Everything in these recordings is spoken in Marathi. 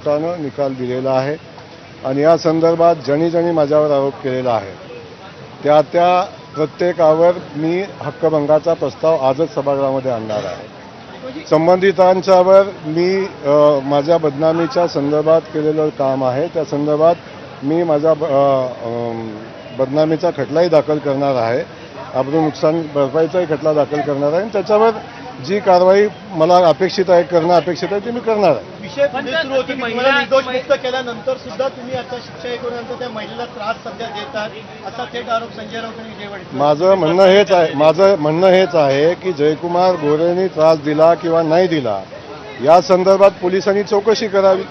कोर्टानं निकाल दिलेला आहे आणि या संदर्भात ज्यांनी माझ्यावर आरोप केलेला आहे त्या प्रत्येकावर मी हक्कभंगाचा प्रस्ताव आजच सभागृहामध्ये आणणार आहे। संबंधितांच्यावर मी माझ्या बदनामीच्या संदर्भात केलेलं काम आहे त्या संदर्भात मी माझा बदनामीचा खटलाही दाखल करणार आहे, अब्रू नुकसान भरपाईचाही खटला दाखल करणार आहे आणि त्याच्यावर जी कारवाई मला अपेक्षित आहे करणं अपेक्षित आहे ती मी करणार आहे। विषय पुढे सुरू होती महिला निर्दोष मुक्त केल्यानंतर सुद्धा तुम्ही आता शिक्षा ऐकूनंतर त्या महिलेला त्रास सध्या देतात असा थेट आरोप संजय राऊत आणि विजय वडेट्टीवार। माझं म्हणणं हेच आहे की जयकुमार गोरेंनी त्रास दिला किंवा नाही दिला या संदर्भात पोलिसांनी चौकशी करावी।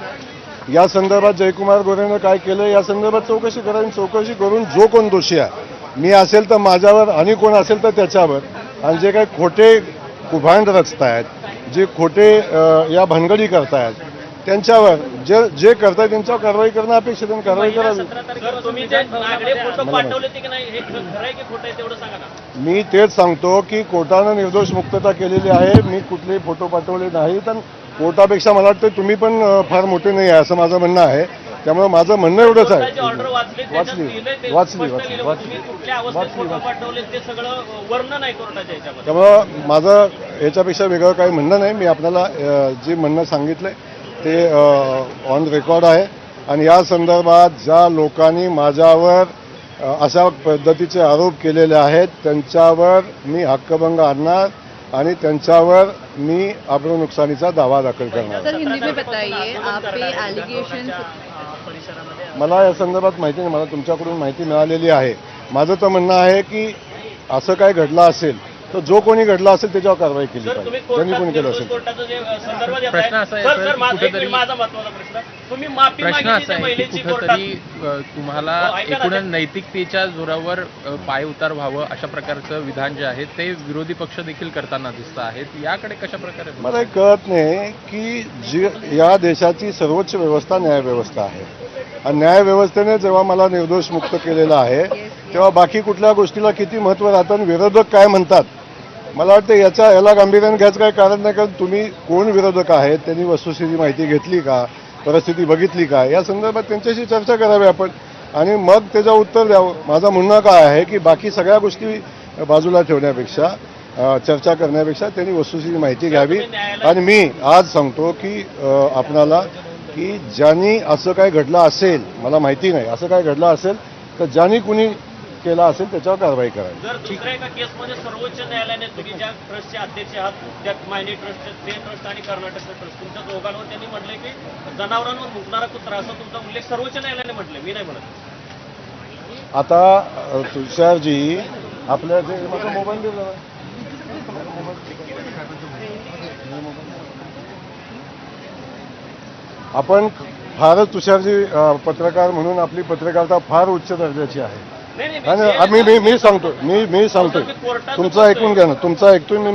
या संदर्भात जयकुमार गोरेनं काय केलं या संदर्भात चौकशी करावी। चौकशी करून जो कोण दोषी आहे मी असेल तर माझ्यावर आणि कोण असेल तर त्याच्यावर आणि जे काही खोटे कुभांड रचतायत जे खोटे या भानगडी करतायत त्यांच्यावर जे करतायत त्यांच्यावर कारवाई करणं अपेक्षित आहे, कारवाई करावी। मी तेच सांगतो की कोर्टानं निर्दोष मुक्तता केलेली आहे, मी कुठलेही फोटो पाठवले नाहीत आणि कोर्टापेक्षा मला वाटतं तुम्ही पण फार मोठे नाही आहे असं माझं म्हणणं आहे। त्यामुळे माझं म्हणणं एवढंच आहे त्यामुळं माझं याच्यापेक्षा वेगळं काही म्हणणं नाही। मी आपल्याला जे म्हणणं सांगितलंय ते ऑन रेकॉर्ड आहे आणि या संदर्भात ज्या लोकांनी माझ्यावर अशा पद्धतीचे आरोप केलेले आहेत त्यांच्यावर मी हक्कभंग आणणार आणि त्यांच्यावर मी अब्रू नुकसानीचा दावा दाखल करणार। सर हिंदी में बताइए आप पे एलिगेशन मला या संदर्भात माहिती नाही, मला तुमच्याकडून माहिती मिळालेली आहे। माझं तर म्हणणं आहे की असं काय घडलं असेल तर जो कोणी घडला असेल त्याच्यावर कारवाई केली पाहिजे, त्यांनी कोणी केलं असेल। प्रश्न असा आहे की कुठेतरी तुम्हाला एकूण नैतिकतेच्या जोरावर पायउतार व्हावं अशा प्रकारचं विधान जे आहे ते विरोधी पक्ष देखील करताना दिसत आहेत, याकडे कशा प्रकारे मला कळत नाही की जी या देशाची सर्वोच्च व्यवस्था न्यायव्यवस्था आहे आणि न्यायव्यवस्थेने जेव्हा मला निर्दोष मुक्त केलेलं आहे तेव्हा बाकी कुठल्या गोष्टीला किती महत्त्व राहतं आणि विरोधक काय म्हणतात मला वाटतं याला गांभीर्याने घ्यायचं काही कारण नाही। कारण तुम्ही कोण विरोधक आहेत त्यांनी वस्तुस्थिती माहिती घेतली का, परिस्थिती बघितली का या संदर्भात त्यांच्याशी चर्चा करावी आपण आणि मग त्याचं उत्तर द्यावं। माझं म्हणणं काय आहे की बाकी सगळ्या गोष्टी बाजूला ठेवण्यापेक्षा चर्चा करण्यापेक्षा त्यांनी वस्तुस्थिती माहिती घ्यावी आणि मी आज सांगतो की आपणाला की ज्यांनी असं काय घडलं असेल मला माहिती नाही असं काय घडलं असेल तर ज्यांनी कुणी केला असेल त्याच्यावर कारवाई करावी। जर दुसऱ्या एका केसमध्ये सर्वोच्च न्यायालयाने तुम्ही ज्या ट्रस्टचे अध्यक्ष आहात त्या मायनी ट्रस्ट ते ट्रस्ट आणि कर्नाटक ट्रस्ट तुमच्या दोघांवर त्यांनी म्हटलंय की जनावरांवर मुकणारा कुत्रा असा तुमचा उल्लेख सर्वोच्च न्यायालयाने म्हटलंय, मी नाही म्हणत। आता तुषारजी आपल्या जे माझा मोबाईल दिला आपण फारच तुषारजी पत्रकार म्हणून आपली पत्रकारिता फार उच्च दर्जाची आहे आणि मी सांगतो तुमचं ऐकून घ्या ना, तुमचं ऐकतोय मी